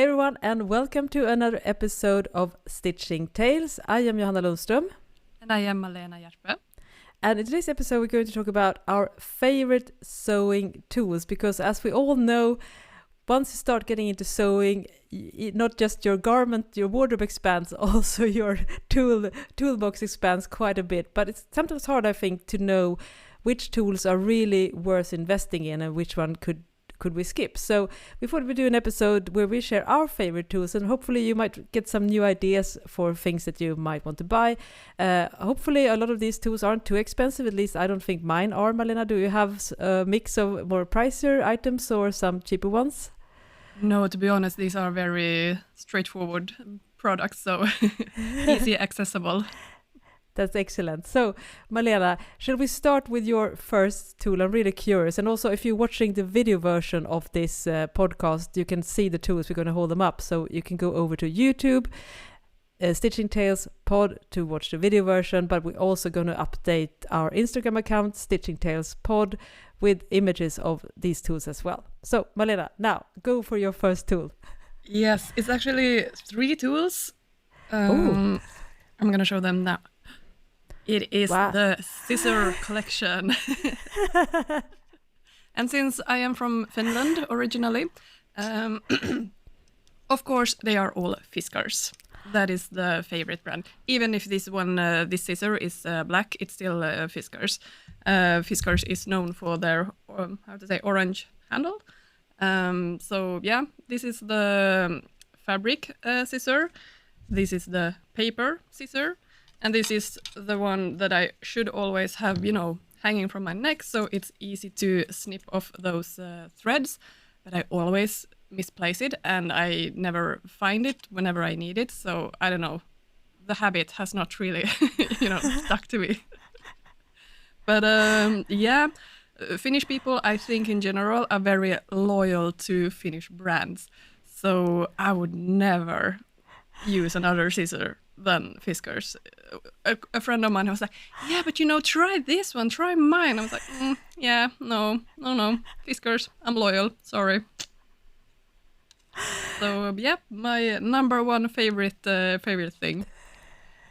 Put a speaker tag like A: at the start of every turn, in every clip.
A: everyone, and welcome to another episode of Stitching Tales. I am Johanna Lundström.
B: And I am Malena Hjerpe.
A: And in today's episode, we're going to talk about our favorite sewing tools, because as we all know, once you start getting into sewing, not just your garment, your wardrobe expands, also your toolbox expands quite a bit. But it's sometimes hard, I think, to know which tools are really worth investing in and which one could we skip. So we thought we'd do an episode where we share our favorite tools, and hopefully you might get some new ideas for things that you might want to buy. Hopefully a lot of these tools aren't too expensive. At least I don't think mine are. Malena, do you have a mix of more pricier items or some cheaper ones?
B: No, to be honest, these are very straightforward products, so easy accessible.
A: That's excellent. So, Malena, shall we start with your first tool? I'm really curious. And also, if you're watching the video version of this podcast, you can see the tools. We're going to hold them up. So you can go over to YouTube, Stitching Tales Pod, to watch the video version. But we're also going to update our Instagram account, Stitching Tales Pod, with images of these tools as well. So, Malena, now go for your first tool.
B: Yes, it's actually 3 tools. I'm going to show them now. It is the scissor collection. And since I am from Finland originally, of course they are all Fiskars. That is the favorite brand. Even if this one, this scissor is black, it's still Fiskars. Fiskars is known for their, orange handle. So yeah, this is the fabric scissor. This is the paper scissor. And this is the one that I should always have, hanging from my neck, so it's easy to snip off those threads. But I always misplace it, and I never find it whenever I need it. So I don't know. The habit has not really, stuck to me. But Finnish people, I think in general, are very loyal to Finnish brands. So I would never use another scissor than Fiskars. A friend of mine was like, yeah, but try this one, try mine. I was like, no, Fiskars, I'm loyal, sorry. So yeah, my number one favorite thing.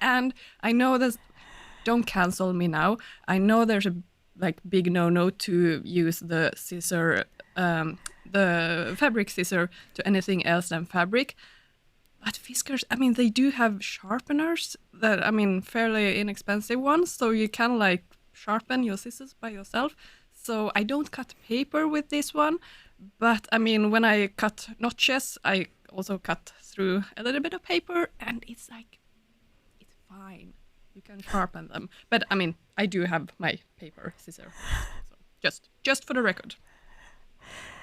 B: And I know that, don't cancel me now, I know there's a big no to use the scissor, the fabric scissor to anything else than fabric. But Fiskars, they do have sharpeners that, fairly inexpensive ones, so you can sharpen your scissors by yourself. So I don't cut paper with this one, but when I cut notches, I also cut through a little bit of paper, and it's fine. You can sharpen them. But I do have my paper scissor, so just for the record.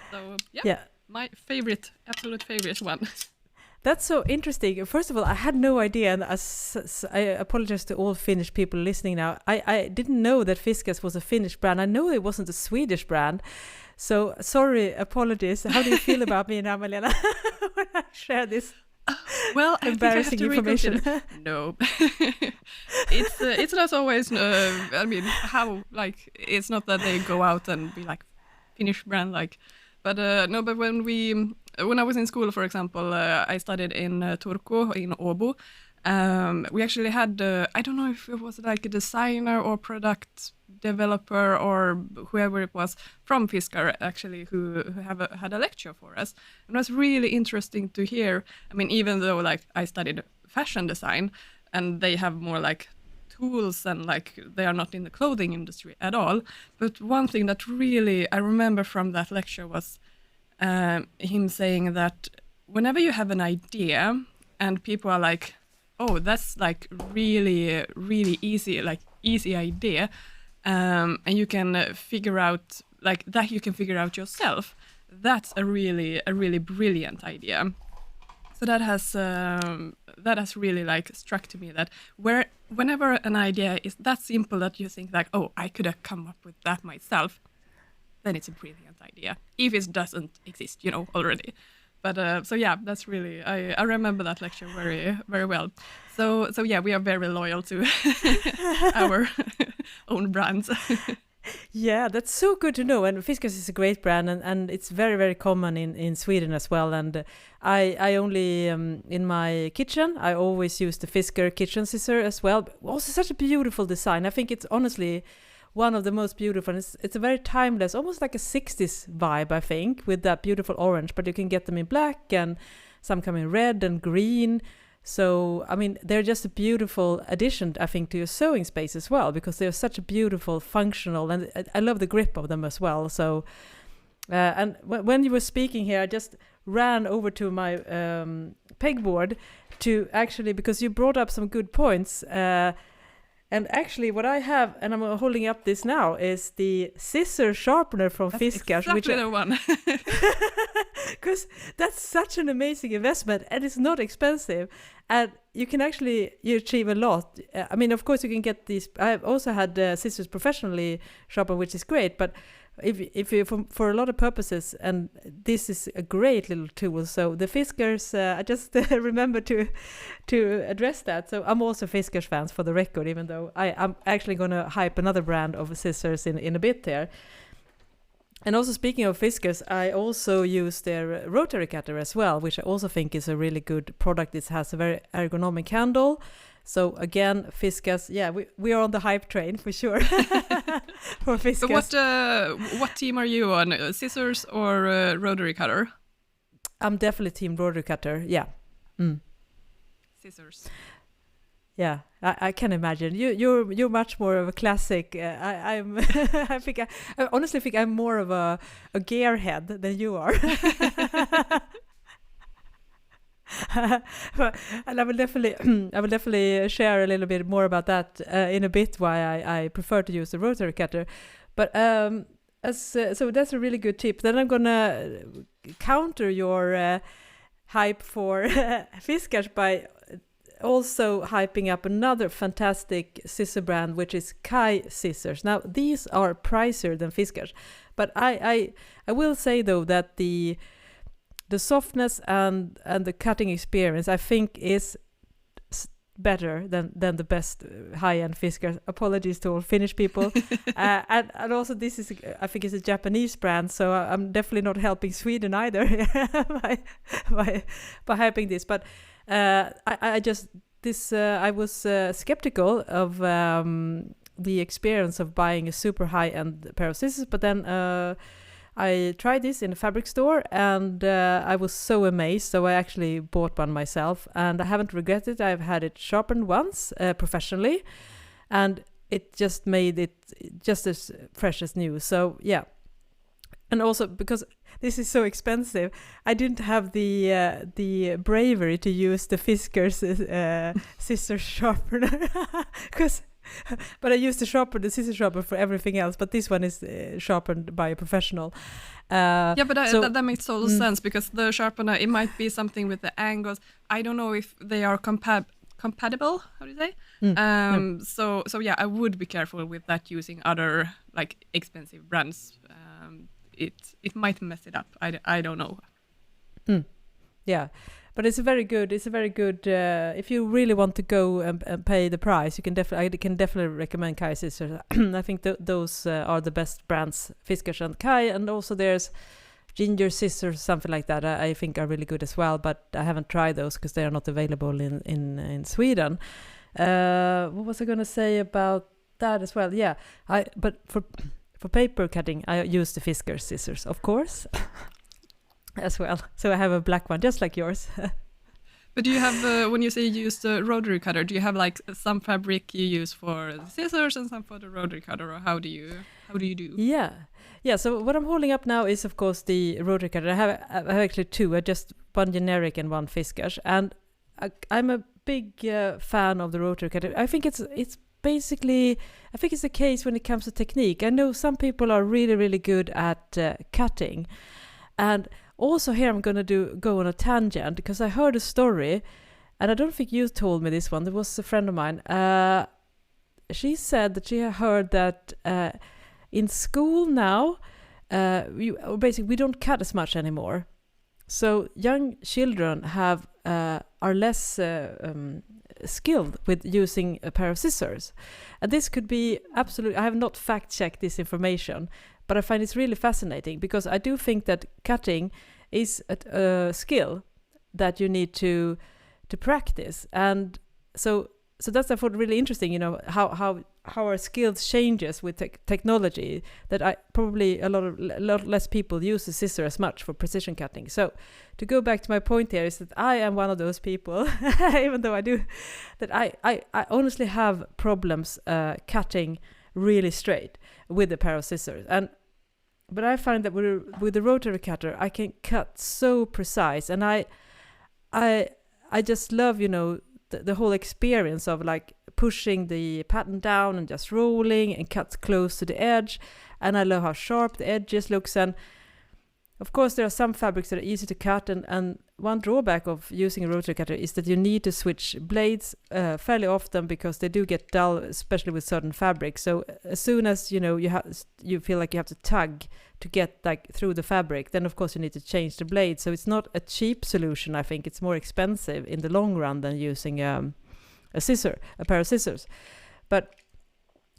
B: So yeah. My absolute favorite one.
A: That's so interesting. First of all, I had no idea, and I apologize to all Finnish people listening now. I didn't know that Fiskars was a Finnish brand. I know it wasn't a Swedish brand. So, sorry, apologies. How do you feel about me now, Malena, when I share this embarrassing information?
B: No. It's not always, it's not that they go out and be Finnish brand, but but when I was in school, for example, I studied in Turku, in Åbo. We actually had, I don't know if it was a designer or product developer or whoever it was from Fiskar, actually, who had a lecture for us. And it was really interesting to hear. Even though I studied fashion design, and they have more tools and they are not in the clothing industry at all. But one thing that really I remember from that lecture was him saying that whenever you have an idea and people are like, oh, that's really, really easy idea, and you can figure out that you can figure out yourself, that's a really brilliant idea. So that has really struck to me that whenever an idea is that simple that you think oh, I could have come up with that myself, then it's a brilliant idea, if it doesn't exist, already. But so yeah, that's really, I remember that lecture very, very well. So yeah, we are very loyal to our own brands.
A: Yeah, that's so good to know. And Fiskars is a great brand, and it's very, very common in Sweden as well. And I only, in my kitchen, I always use the Fiskar kitchen scissor as well. Also such a beautiful design. I think it's honestly one of the most beautiful. It's a very timeless, almost like a 60s vibe, I think, with that beautiful orange. But you can get them in black, and some come in red and green. So, I mean, they're just a beautiful addition, I think, to your sewing space as well, because they're such a beautiful, functional, and I love the grip of them as well. So, and when you were speaking here, I just ran over to my pegboard to actually, because you brought up some good points. And actually, what I have, and I'm holding up this now, is the scissor sharpener from Fiskars.
B: Exactly the one.
A: Because that's such an amazing investment, and it's not expensive, and you achieve a lot. I mean, of course, you can get these. I've also had scissors professionally sharpened, which is great, but if you for a lot of purposes, and this is a great little tool. So the Fiskars, I just remember to address that. So I'm also Fiskars fans, for the record, even though I'm actually going to hype another brand of scissors in a bit there. And also, speaking of Fiskars, I also use their rotary cutter as well, which I also think is a really good product. It has a very ergonomic handle. So again, Fiskars, yeah, we are on the hype train for sure. For Fiskars.
B: So what team are you on? Scissors or rotary cutter?
A: I'm definitely team rotary cutter. Yeah.
B: Scissors.
A: Yeah, I can imagine. You're much more of a classic. I'm. I honestly think I'm more of a gearhead than you are. And I will definitely share a little bit more about that in a bit. Why I prefer to use the rotary cutter, but so that's a really good tip. Then I'm gonna counter your hype for Fiskars by also hyping up another fantastic scissor brand, which is Kai scissors. Now these are pricier than Fiskars, but I will say though that the softness and the cutting experience, I think, is better than the best high-end Fiskars. Apologies to all Finnish people. And also this is, I think, is a Japanese brand, so I'm definitely not helping Sweden either by hyping this. But I was skeptical of the experience of buying a super high-end pair of scissors, but then I tried this in a fabric store, and I was so amazed, so I actually bought one myself, and I haven't regretted it. I've had it sharpened once professionally, and it just made it just as fresh as new. So yeah. And also, because this is so expensive, I didn't have the bravery to use the Fiskars scissor sharpener, but I used the scissor sharpener for everything else. But this one is sharpened by a professional.
B: But that makes total sense, because the sharpener, it might be something with the angles. I don't know if they are compatible. How do you say? So yeah, I would be careful with that using other like expensive brands. It might mess it up. I don't know.
A: Yeah, but it's a very good. If you really want to go and pay the price, I can definitely recommend Kai scissors. I think those are the best brands, Fiskars and Kai, and also there's Ginger scissors, something like that. I think are really good as well, but I haven't tried those because they are not available in Sweden. What was I going to say about that as well? Yeah, but for paper cutting, I use the Fiskars scissors, of course, as well. So I have a black one, just like yours.
B: But do you have, when you say you use the rotary cutter, do you have like some fabric you use for the scissors and some for the rotary cutter, or how do you do?
A: Yeah. So what I'm holding up now is, of course, the rotary cutter. I have actually two. Just one generic and one Fiskars, and I'm a big fan of the rotary cutter. I think it's basically, I think it's the case when it comes to technique. I know some people are really, really good at cutting. And also here I'm going to go on a tangent, because I heard a story, and I don't think you told me this one. There was a friend of mine. She said that she had heard that in school now, we don't cut as much anymore. So young children are less skilled with using a pair of scissors. And this could be absolutely, I have not fact-checked this information, but I find it's really fascinating because I do think that cutting is a skill that you need to practice. And so that's therefore really interesting, how our skills changes with technology, that I probably a lot less people use the scissor as much for precision cutting. So to go back to my point here is that I am one of those people, even though I do, that I honestly have problems cutting really straight with a pair of scissors. But I find that with the rotary cutter, I can cut so precise, and I just love, the whole experience of like pushing the pattern down and just rolling and cut close to the edge. And I love how sharp the edges looks. And of course, there are some fabrics that are easy to cut. And one drawback of using a rotary cutter is that you need to switch blades fairly often because they do get dull, especially with certain fabrics. So as soon as, you feel like you have to tug to get like through the fabric, then of course you need to change the blade. So it's not a cheap solution. I think it's more expensive in the long run than using a pair of scissors. But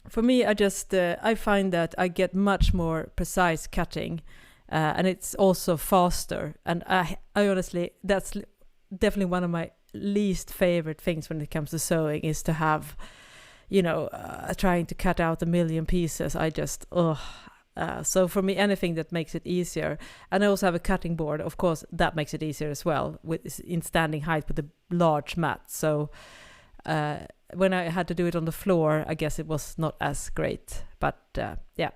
A: for me, I find that I get much more precise cutting, and it's also faster. And I honestly, that's definitely one of my least favorite things when it comes to sewing, is to have, trying to cut out a million pieces. So for me, anything that makes it easier. And I also have a cutting board, of course, that makes it easier as well, in standing height with a large mat. So when I had to do it on the floor, I guess it was not as great. But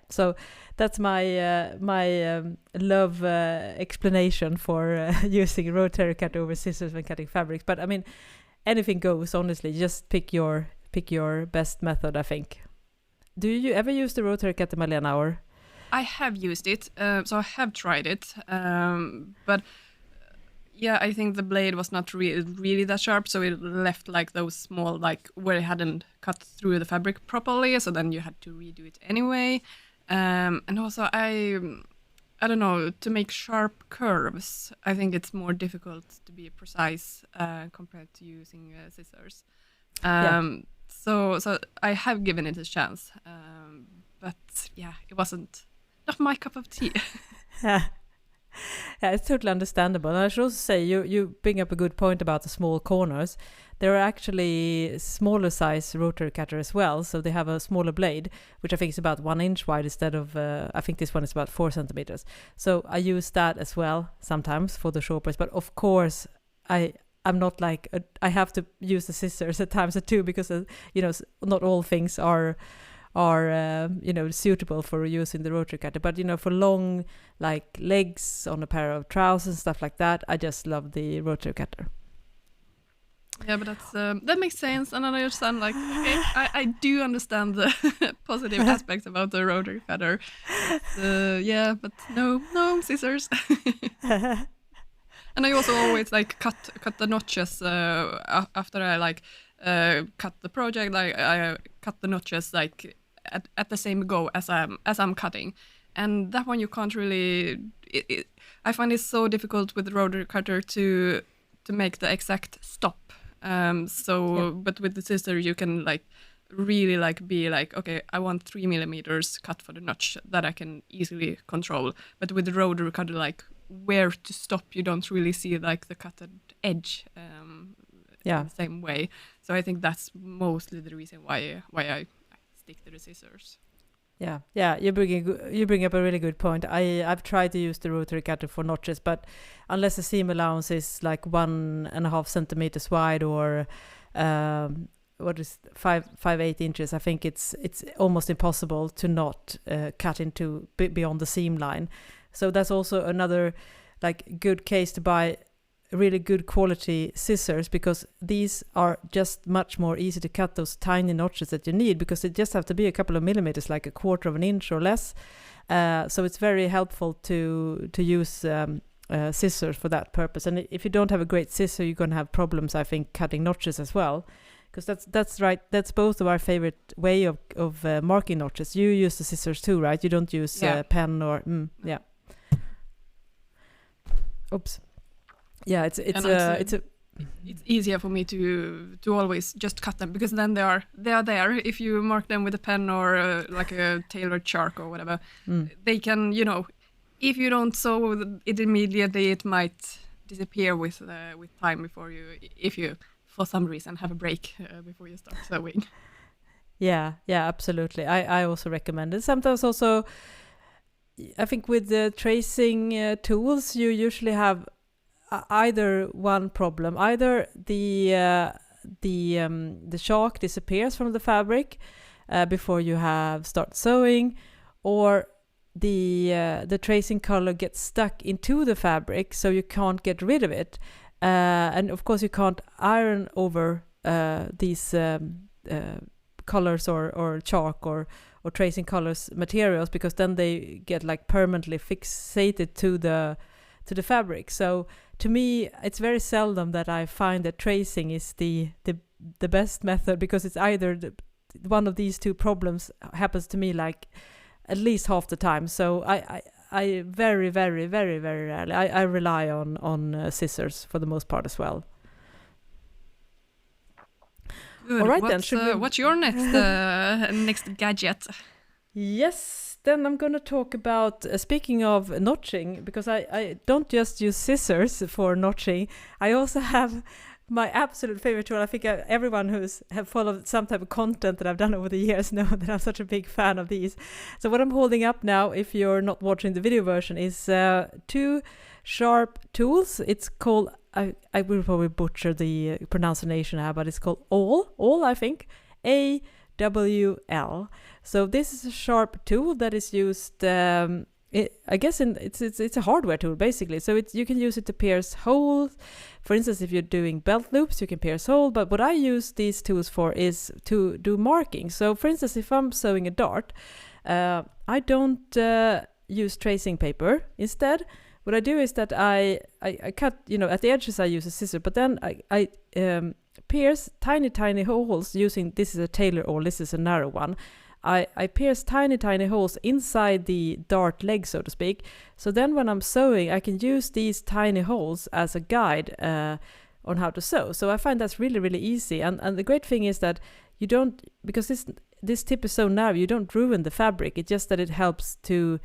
A: so that's my love explanation for using a rotary cutter over scissors when cutting fabrics. But I mean, anything goes, honestly. Just pick your best method, I think. Do you ever use the rotary cutter, Malena, or?
B: I have used it, so I have tried it, but yeah, I think the blade was not really that sharp, so it left like those small, like where it hadn't cut through the fabric properly, so then you had to redo it anyway. And also I don't know, to make sharp curves, I think it's more difficult to be precise compared to using scissors. So I have given it a chance, but yeah, it wasn't not my cup of tea.
A: Yeah, it's totally understandable. And I should also say, you bring up a good point about the small corners. There are actually smaller size rotary cutter as well, so they have a smaller blade, which I think is about 1 inch wide instead of, I think this one is about 4 centimeters. So I use that as well sometimes for the shoppers. But of course, I'm not like, I have to use the scissors at times too, because not all things are suitable for using the rotary cutter. But for long like legs on a pair of trousers and stuff like that, I just love the rotary cutter.
B: Yeah, but that makes sense, and I understand. Like, okay, I do understand the positive aspects about the rotary cutter. Yeah, but no scissors. And I also always like cut the notches after I like cut the project. Like I cut the notches like at the same go as I'm cutting, and that one you can't really. I find it so difficult with the rotary cutter to make the exact stop. But with the scissor you can like really like be like, okay, I want 3 millimeters cut for the notch that I can easily control. But with the rotary cutter, like where to stop, you don't really see like the cutted edge in the same way. So I think that's mostly the reason why I stick to the scissors.
A: Yeah, you bring up a really good point. I've tried to use the rotary cutter for notches, but unless the seam allowance is like 1.5 centimeters wide or 5/8 inches, I think it's almost impossible to not cut into beyond the seam line. So that's also another like good case to buy really good quality scissors, because these are just much more easy to cut those tiny notches that you need, because they just have to be a couple of millimeters, like 1/4 of an inch or less. So it's very helpful to use scissors for that purpose. And if you don't have a great scissor, you're going to have problems, I think, cutting notches as well. Because that's right. That's both of our favorite way of marking notches. You use the scissors too, right? You don't use pen or Oops. Yeah, it's a
B: it's easier for me to always just cut them, because then they are there. If you mark them with a pen or like a tailored chalk or whatever, they can, if you don't sew it immediately, it might disappear with time if you for some reason have a break before you start sewing.
A: Yeah, absolutely. I also recommend it. Sometimes also, I think with the tracing tools, you usually have either one problem. Either the chalk disappears from the fabric before you start sewing, or the tracing color gets stuck into the fabric, so you can't get rid of it. And of course, you can't iron over these colors or chalk or tracing colors materials, because then they get like permanently fixated to the fabric. So to me, it's very seldom that I find that tracing is the best method, because it's either one of these two problems happens to me like at least half the time. So I very, very, very, very rarely I rely on scissors for the most part as well.
B: Good.
A: All right, then.
B: What's your next gadget?
A: Yes, then I'm going to talk about, speaking of notching, because I don't just use scissors for notching. I also have my absolute favorite tool. I think everyone who's have followed some type of content that I've done over the years know that I'm such a big fan of these. So what I'm holding up now, if you're not watching the video version, is two sharp tools. It's called, I will probably butcher the pronunciation here, but it's called awl, I think, AWL. So this is a sharp tool that is used, I guess it's a hardware tool basically. So you can use it to pierce holes. For instance, if you're doing belt loops, you can pierce holes. But what I use these tools for is to do marking. So for instance, if I'm sewing a dart, I don't use tracing paper. Instead, what I do is that I cut, at the edges I use a scissor, but then I pierce tiny holes using, this is a tailor awl, this is a narrow one. I pierce tiny holes inside the dart leg, so to speak. So then when I'm sewing, I can use these tiny holes as a guide on how to sew. So I find that's really, really easy. And the great thing is that you don't, because this tip is so narrow, you don't ruin the fabric. It's just that it helps to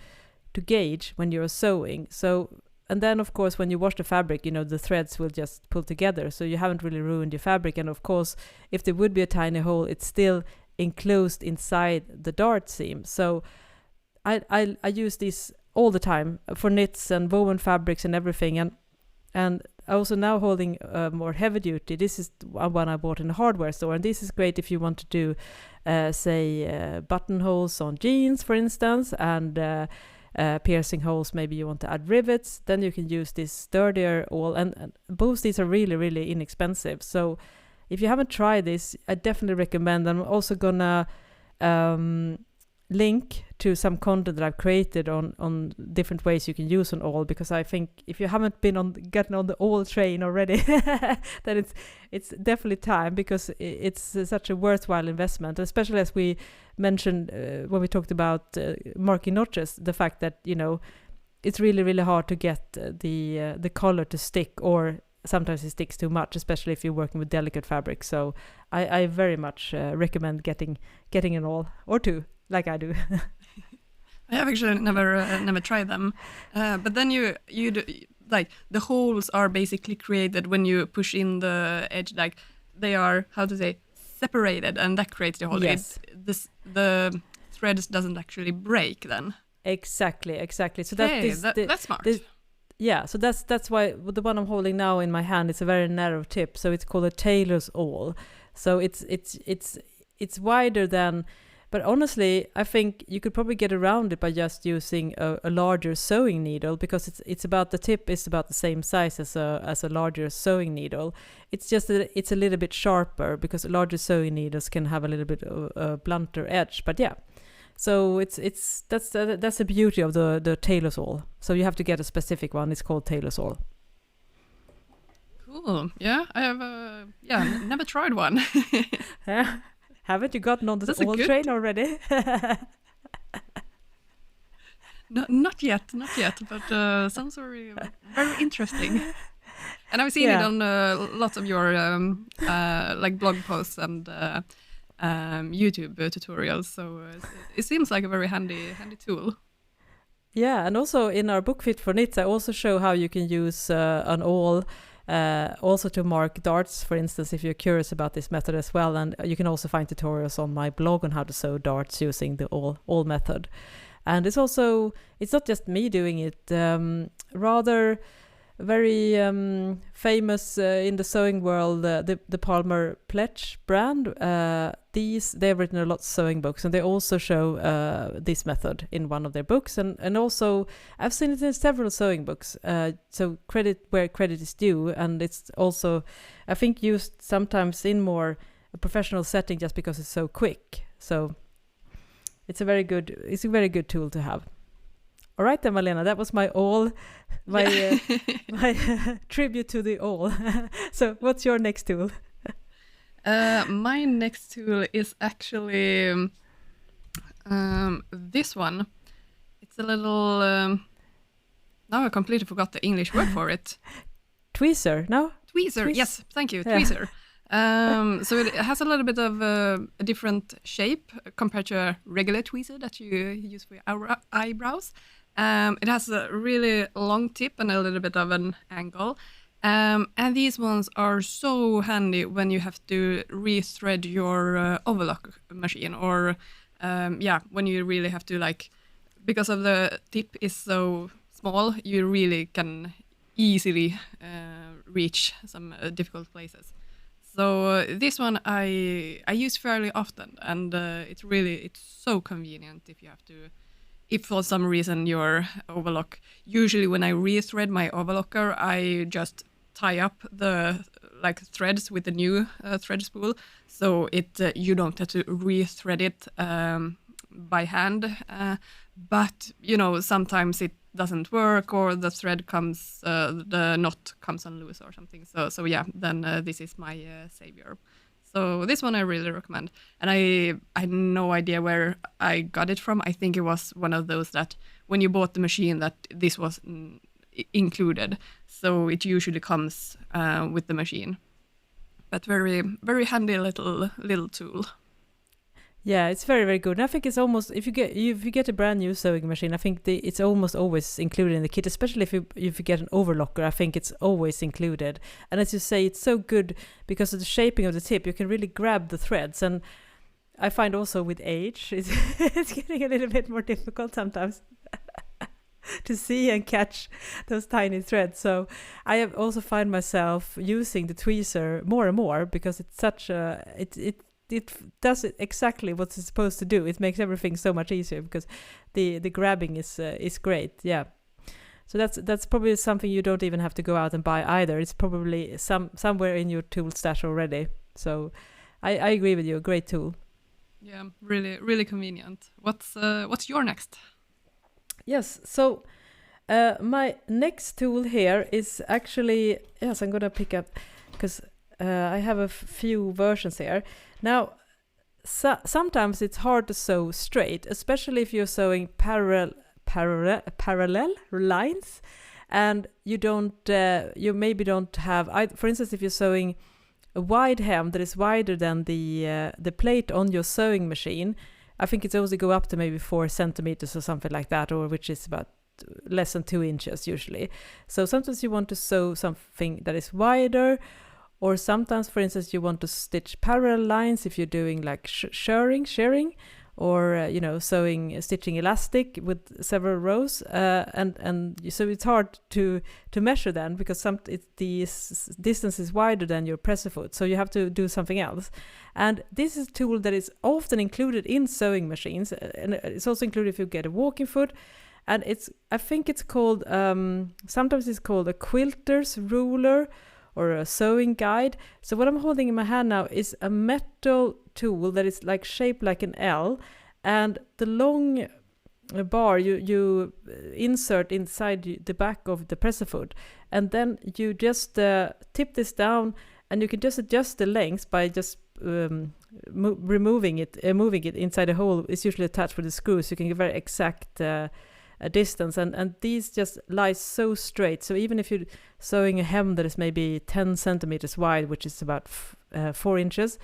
A: gauge when you're sewing. So, and then of course, when you wash the fabric, the threads will just pull together. So you haven't really ruined your fabric. And of course, if there would be a tiny hole, it's still enclosed inside the dart seam. So I use these all the time for knits and woven fabrics and everything. And I also now holding more heavy duty. This is one I bought in a hardware store, and this is great if you want to do say buttonholes on jeans, for instance, and piercing holes. Maybe you want to add rivets, then you can use this sturdier awl, and both these are really, really inexpensive. So if you haven't tried this, I definitely recommend. I'm also gonna link to some content that I've created on different ways you can use an awl, because I think if you haven't gotten on the awl train already, then it's definitely time, because it's such a worthwhile investment, especially as we mentioned when we talked about marking notches, the fact that it's really, really hard to get the collar to stick, or sometimes it sticks too much, especially if you're working with delicate fabric. So I very much recommend getting an awl or two, like I do.
B: I have actually never tried them, but then you do, like the holes are basically created when you push in the edge, like they are, how to say, separated, and that creates the hole.
A: Yes.
B: The threads doesn't actually break then.
A: Exactly. So
B: that's smart.
A: Yeah, so that's why the one I'm holding now in my hand is a very narrow tip, so it's called a tailor's awl. So it's wider than, but honestly, I think you could probably get around it by just using a larger sewing needle, because it's about, the tip is about the same size as a larger sewing needle. It's just that it's a little bit sharper, because larger sewing needles can have a little bit of a blunter edge. But yeah. So that's the beauty of the tailor's awl. So you have to get a specific one. It's called tailor's awl.
B: Cool. Yeah, I have never tried one.
A: Haven't you gotten on the awl train already?
B: No, not yet. But sounds very interesting. And I've seen it on lots of your like blog posts and YouTube tutorials. So it seems like a very handy tool.
A: Yeah, and also in our book Fit for Knits, I also show how you can use an awl also to mark darts, for instance, if you're curious about this method as well. And you can also find tutorials on my blog on how to sew darts using the awl method. And it's not just me doing it, rather very famous in the sewing world, the Palmer Pledge brand. They've written a lot of sewing books, and they also show this method in one of their books. And also, I've seen it in several sewing books. So credit where credit is due, and it's also, I think, used sometimes in more a professional setting just because it's so quick. So it's a very good tool to have. All right then, Malena, that was my tribute to the awl. So what's your next tool?
B: My next tool is actually this one. It's a little... now I completely forgot the English word for it.
A: Tweezer, no?
B: Tweezer, yes, thank you, tweezer. So it has a little bit of a different shape compared to a regular tweezer that you use for your eyebrows. It has a really long tip and a little bit of an angle. And these ones are so handy when you have to rethread your overlock machine, or when you really have to, like, because of the tip is so small, you really can easily reach some difficult places. So this one I use fairly often, and it's so convenient if for some reason your overlock, usually when I rethread my overlocker, I just tie up the threads with the new thread spool, so you don't have to rethread it by hand. But sometimes it doesn't work, or the thread the knot comes unloose or something. So yeah, then this is my savior. So this one I really recommend. And I had no idea where I got it from. I think it was one of those that when you bought the machine that this was included. So it usually comes with the machine. But very, very handy little tool.
A: Yeah, it's very, very good. And I think it's almost, if you get a brand new sewing machine, I think it's almost always included in the kit, especially if you get an overlocker. I think it's always included. And as you say, it's so good because of the shaping of the tip. You can really grab the threads. And I find also with age, it's getting a little bit more difficult sometimes to see and catch those tiny threads. So I have also find myself using the tweezer more and more because it's such a... It does exactly what it's supposed to do. It makes everything so much easier because the grabbing is great. Yeah, so that's probably something you don't even have to go out and buy either. It's probably somewhere in your tool stash already. So I agree with you. A great tool.
B: Yeah, really, really convenient. What's your next?
A: Yes. So my next tool here is actually, yes, I'm gonna pick up because I have a few versions here. Now, sometimes it's hard to sew straight, especially if you're sewing parallel lines, and you maybe don't have. For instance, if you're sewing a wide hem that is wider than the plate on your sewing machine, I think it's also go up to maybe 4 centimeters or something like that, or which is about less than 2 inches usually. So sometimes you want to sew something that is wider. Or sometimes, for instance, you want to stitch parallel lines if you're doing like shearing, or stitching elastic with several rows, and so it's hard to measure then because the distance is wider than your presser foot, so you have to do something else. And this is a tool that is often included in sewing machines, and it's also included if you get a walking foot. And I think it's called sometimes it's called a quilter's ruler or a sewing guide. So what I'm holding in my hand now is a metal tool that is like shaped like an L, and the long bar you insert inside the back of the presser foot, and then you just tip this down, and you can just adjust the length by just moving it inside a hole. It's usually attached with a screw, so you can get very exact distance, and these just lie so straight. So even if you're sewing a hem that is maybe 10 centimeters wide, which is about 4 inches,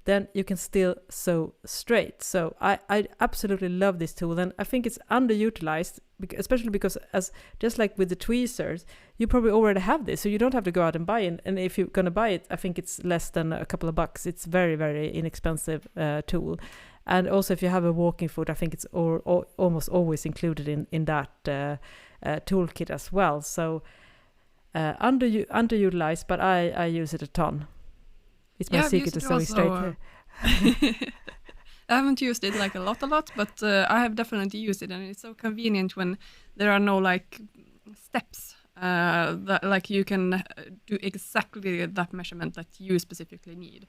A: then you can still sew straight. So I absolutely love this tool, and I think it's underutilized, especially because just like with the tweezers, you probably already have this, so you don't have to go out and buy it. And if you're going to buy it, I think it's less than a couple of bucks. It's very, very inexpensive tool. And also if you have a walking foot, I think it's almost always included in that toolkit as well. So underutilized, but I use it a ton. It's my secret to sewing straight.
B: I haven't used it like a lot, but I have definitely used it, and it's so convenient when there are no like steps that like you can do exactly that measurement that you specifically need.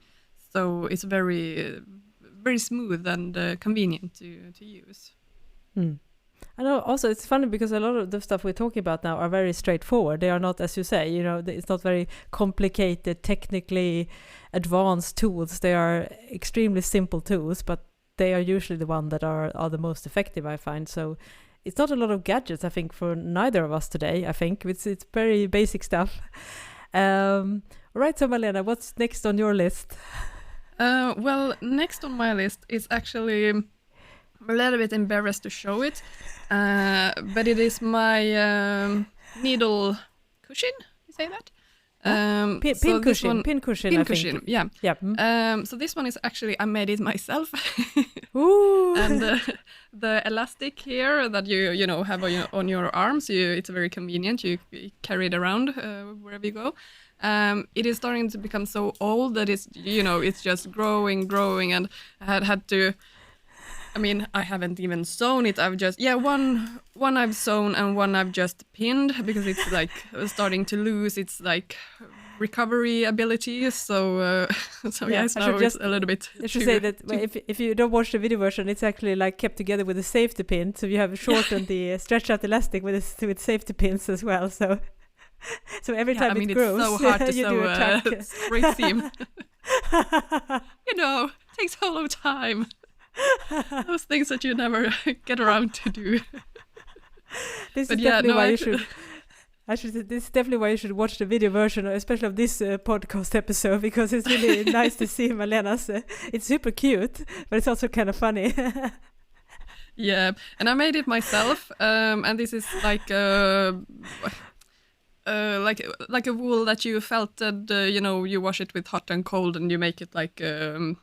B: So it's very, very smooth and convenient to use.
A: I know. Also, it's funny because a lot of the stuff we're talking about now are very straightforward. They are not, as you say, it's not very complicated, technically advanced tools. They are extremely simple tools, but they are usually the ones that are the most effective, I find. So it's not a lot of gadgets, I think, for neither of us today. I think it's very basic stuff. All right, so Malena, what's next on your list?
B: Well, next on my list is actually, I'm a little bit embarrassed to show it, but it is my needle cushion. You say that?
A: Pin cushion, I think.
B: Yeah.
A: Yeah.
B: So this one is actually, I made it myself.
A: Ooh.
B: And the elastic here that you have on your arms, it's very convenient. You carry it around wherever you go. It is starting to become so old that it's just growing, and I had to. I mean, I haven't even sewn it. I've just one I've sewn and one I've just pinned because it's like starting to lose its like recovery ability. So yes, now it's a little bit.
A: I should say that if you don't watch the video version, it's actually like kept together with a safety pin. So you have shortened the stretch out elastic with safety pins as well. So every time it grows,
B: it's so hard to
A: you
B: sew
A: do a track.
B: straight seam. Takes a lot of time. Those things that you never get around to do.
A: This is definitely why you should watch the video version, especially of this podcast episode, because it's really nice to see Malena's. It's super cute, but it's also kind of funny.
B: Yeah, and I made it myself, and this is like a wool that you felted. You wash it with hot and cold, and you make it like a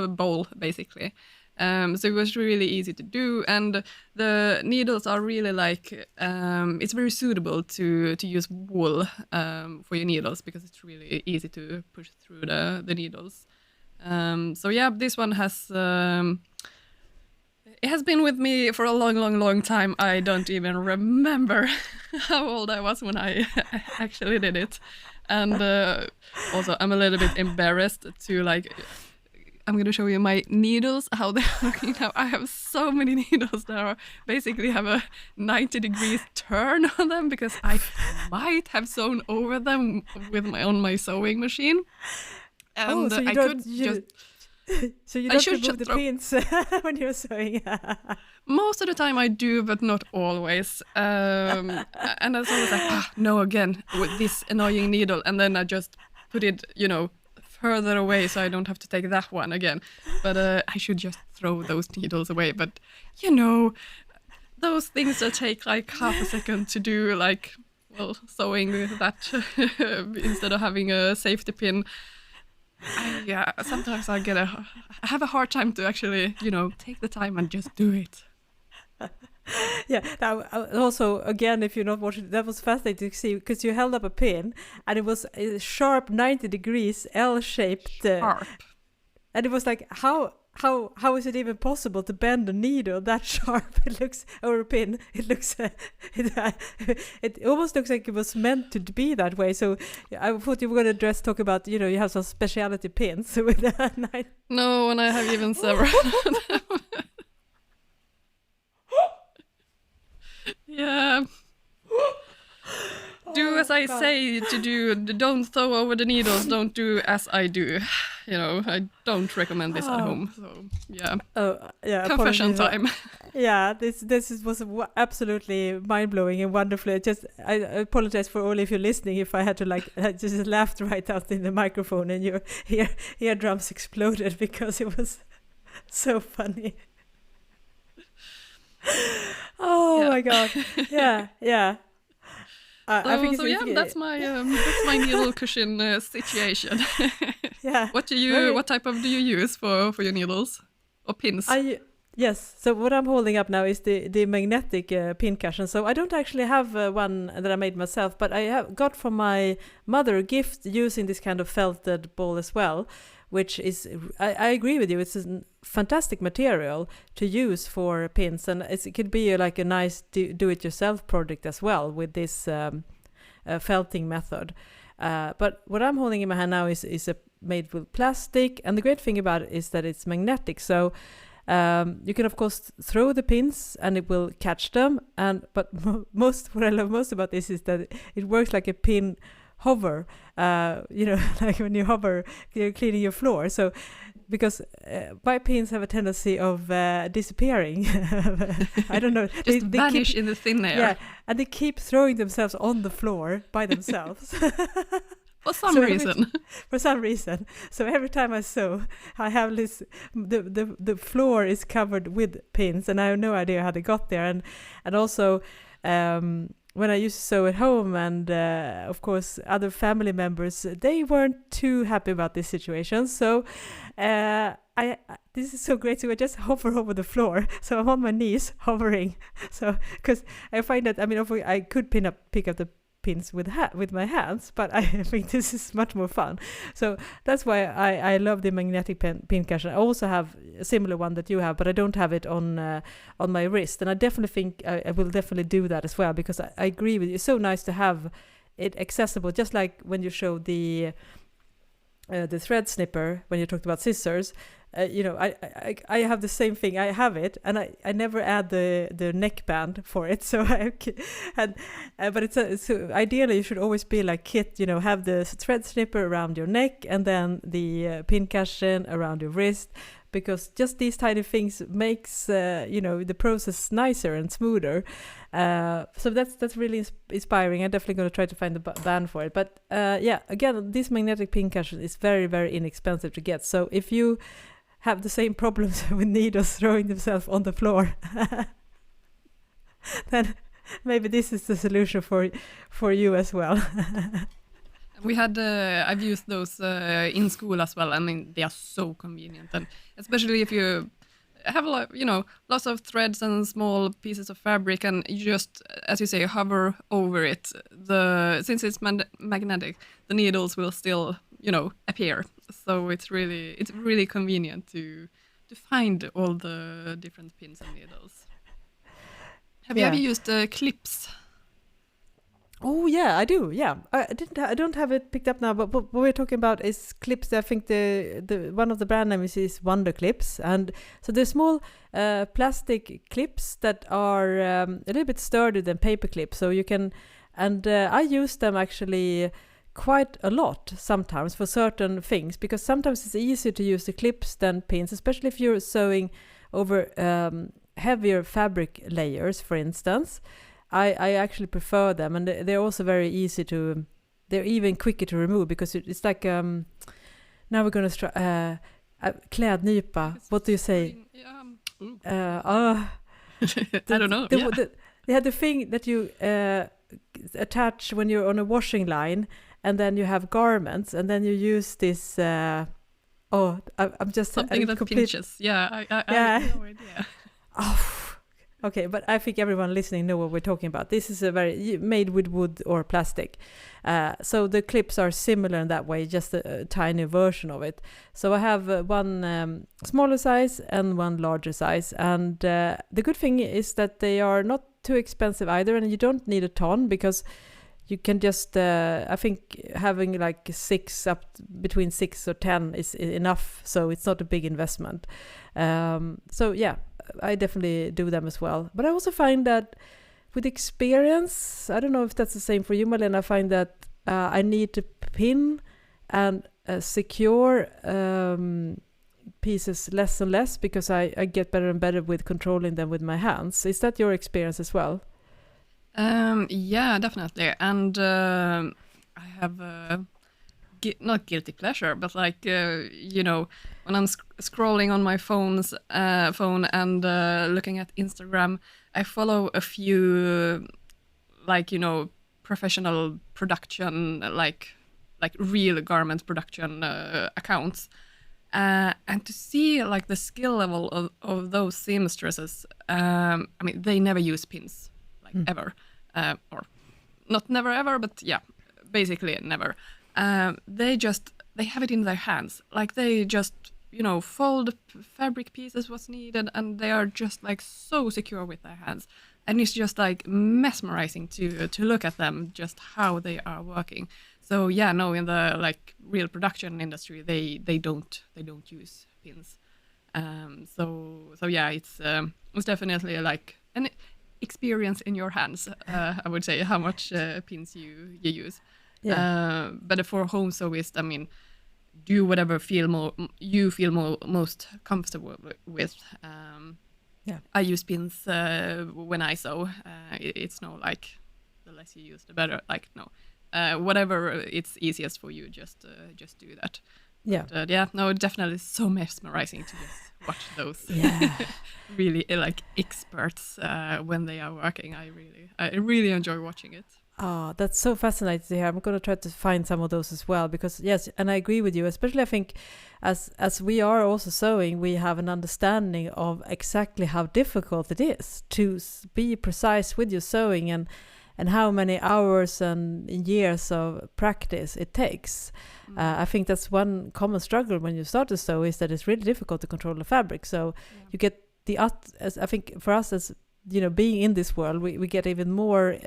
B: bowl basically. So it was really easy to do, and the needles are really like it's very suitable to use wool for your needles because it's really easy to push through the needles. So yeah, this one has it has been with me for a long time. I don't even remember how old I was when I actually did it, and also I'm a little bit embarrassed to like. I'm going to show you my needles, how they're looking now. I have so many needles that basically have a 90 degrees turn on them because I might have sewn over them with my sewing machine. And
A: so you don't remove the pins when you're sewing.
B: Most of the time I do, but not always. And I was always like, no, again, with this annoying needle. And then I just put it, further away so I don't have to take that one again. But I should just throw those needles away. But those things that take like half a second to do, like sewing that instead of having a safety pin. Sometimes I have a hard time to actually take the time and just do it.
A: Yeah, also again, if you're not watching, that was fascinating to see because you held up a pin and it was a sharp 90 degrees L-shaped
B: sharp,
A: and it was like how is it even possible to bend a needle that sharp? It looks, or a pin, it looks it almost looks like it was meant to be that way. So I thought you were going to talk about you have some specialty pins with that.
B: No, and I have even several. Yeah. Do as I say to do. Don't throw over the needles. Don't do as I do. I don't recommend this at home. So yeah.
A: Yeah.
B: Confession time.
A: Yeah, was absolutely mind blowing and wonderful. I apologize for all of you listening if I had to I just laughed right out in the microphone and your eardrums exploded because it was so funny. Oh my god! Yeah. I think
B: that's my needle cushion situation.
A: Yeah.
B: What type of do you use for your needles or pins?
A: Yes. So what I'm holding up now is the magnetic pin cushion. So I don't actually have one that I made myself, but I have got from my mother a gift using this kind of felted ball as well, which is I agree with you. It's a fantastic material to use for pins, and it could be like a nice do-it-yourself project as well with this felting method. But what I'm holding in my hand now is made with plastic, and the great thing about it is that it's magnetic. So you can of course throw the pins and it will catch them. But what I love most about this is that it works like a pin hover. Like when you hover, you're cleaning your floor. So because my pins have a tendency of disappearing. I don't know.
B: They vanish in the thin air.
A: Yeah, and they keep throwing themselves on the floor by themselves.
B: For some reason.
A: For some reason. So every time I sew, I have this, the floor is covered with pins, and I have no idea how they got there. And also, when I used to sew at home, and of course other family members, they weren't too happy about this situation. So this is so great. So I just hover over the floor. So I'm on my knees hovering. So because I find that, I could pick up the pins with my hands, but I think this is much more fun. So that's why I love the magnetic pin cushion. I also have a similar one that you have, but I don't have it on my wrist, and I definitely think I will definitely do that as well, because I agree with you. It's so nice to have it accessible, just like when you showed the thread snipper when you talked about scissors. I have the same thing. I have it, and I never add the neckband for it. So but it's so ideally you should always be like Kit. Have the thread snipper around your neck, and then the pin cushion around your wrist, because just these tiny things makes the process nicer and smoother. So that's really inspiring. I'm definitely going to try to find the band for it. But again, this magnetic pin cushion is very, very inexpensive to get. So if you have the same problems with needles throwing themselves on the floor, then maybe this is the solution for you as well.
B: We had I've used those in school as well. They are so convenient, and especially if you have lots of threads and small pieces of fabric, and you just, as you say, hover over it. Since it's magnetic, the needles will still appear. So it's really convenient to find all the different pins and needles. Have you ever used clips?
A: Oh yeah, I do. Yeah, I don't have it picked up now, but what we're talking about is clips. I think the one of the brand names is Wonder Clips, and so they're small plastic clips that are a little bit sturdier than paper clips. So you can, and I use them actually quite a lot sometimes for certain things, because sometimes it's easier to use the clips than pins, especially if you're sewing over heavier fabric layers, for instance. I actually prefer them, and they're also very easy they're even quicker to remove, because it's like now we're going to try klädnypa. What do you say?
B: I don't know.
A: The thing that you attach when you're on a washing line, and then you have garments, and then you use this I'm just
B: something that pinches. I have no idea.
A: Okay, but I think everyone listening know what we're talking about. This is made with wood or plastic. So the clips are similar in that way, just a tiny version of it. So I have one smaller size and one larger size. And the good thing is that they are not too expensive either, and you don't need a ton, because you can just, I think having like between 6 or 10 is enough. So it's not a big investment. So yeah, I definitely do them as well. But I also find that with experience, I don't know if that's the same for you, Malena. I find that I need to pin and secure pieces less and less because I get better and better with controlling them with my hands. Is that your experience as well?
B: Yeah, definitely. And I have not guilty pleasure, but like when I'm scrolling on my phone and looking at Instagram, I follow a few professional production like real garment production accounts. And to see like the skill level of those seamstresses, they never use pins ever, or not never ever, but yeah, basically never. They have it in their hands, like they just fold fabric pieces what's needed, and they are just like so secure with their hands, and it's just like mesmerizing to look at them, just how they are working. So yeah, no, in the like real production industry, they don't use pins. So yeah, it's definitely like an experience in your hands. I would say how much pins you use. Yeah. But for home sewist, do whatever you feel most comfortable with. Yeah. I use pins when I sew. It's no like the less you use the better. Like no. Whatever it's easiest for you, just do that. Yeah. But, definitely so mesmerizing to just watch those really like experts when they are working. I really enjoy watching it.
A: Oh, that's so fascinating to hear. I'm going to try to find some of those as well, because yes, and I agree with you, especially I think as we are also sewing, we have an understanding of exactly how difficult it is to be precise with your sewing and how many hours and years of practice it takes. I think that's one common struggle when you start to sew, is that it's really difficult to control the fabric. So you get I think for us as being in this world, we get even more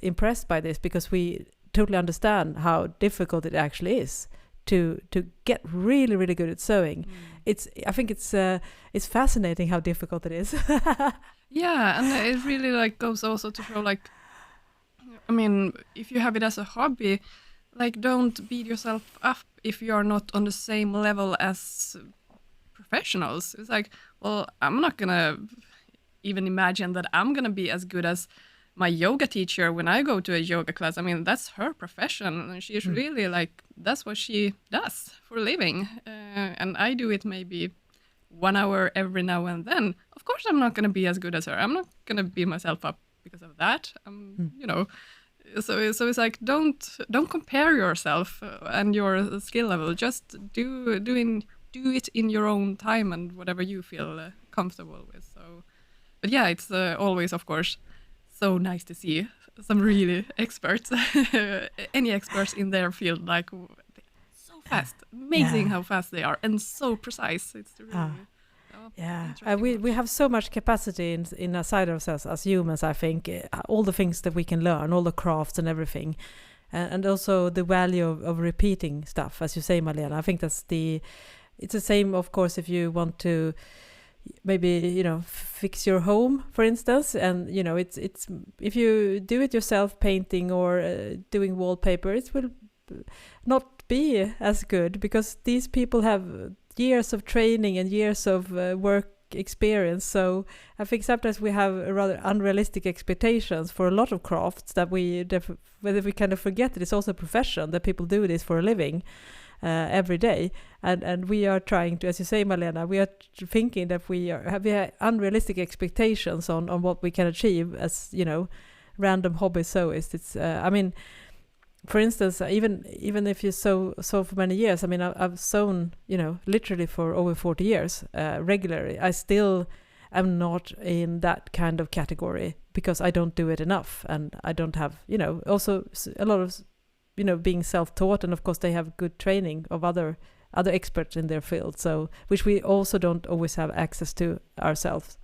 A: impressed by this, because we totally understand how difficult it actually is to get really, really good at sewing. I think it's fascinating how difficult it is.
B: Yeah, and it really like goes also to show like, if you have it as a hobby, like don't beat yourself up if you're not on the same level as professionals. It's like, well, I'm not gonna even imagine that I'm gonna be as good as my yoga teacher when I go to a yoga class. That's her profession, and she's really like, that's what she does for a living, and I do it maybe 1 hour every now and then. Of course I'm not gonna be as good as her. I'm not gonna beat myself up because of that. So it's like, don't compare yourself and your skill level. Just do it in your own time and whatever you feel comfortable with. So, but yeah, it's always, of course, so nice to see some really experts, any experts in their field, like so fast, amazing how fast they are, and so precise. It's really.
A: We have so much capacity in inside ourselves as humans. I think all the things that we can learn, all the crafts and everything, and also the value of repeating stuff, as you say, Malena. I think it's the same, of course, if you want to maybe fix your home, for instance, and it's if you do it yourself, painting or doing wallpaper, it will not be as good, because these people have years of training and years of work experience. So I think sometimes we have rather unrealistic expectations for a lot of crafts that whether we kind of forget that it's also a profession, that people do this for a living every day, and we are trying to, as you say, Malena, we are thinking that we have unrealistic expectations on what we can achieve as random hobby sewists. It's for instance, even if you sew for many years, I've sewn, literally for over 40 years regularly. I still am not in that kind of category because I don't do it enough, and I don't have, also a lot of, being self-taught, and of course they have good training of other experts in their field, so which we also don't always have access to ourselves.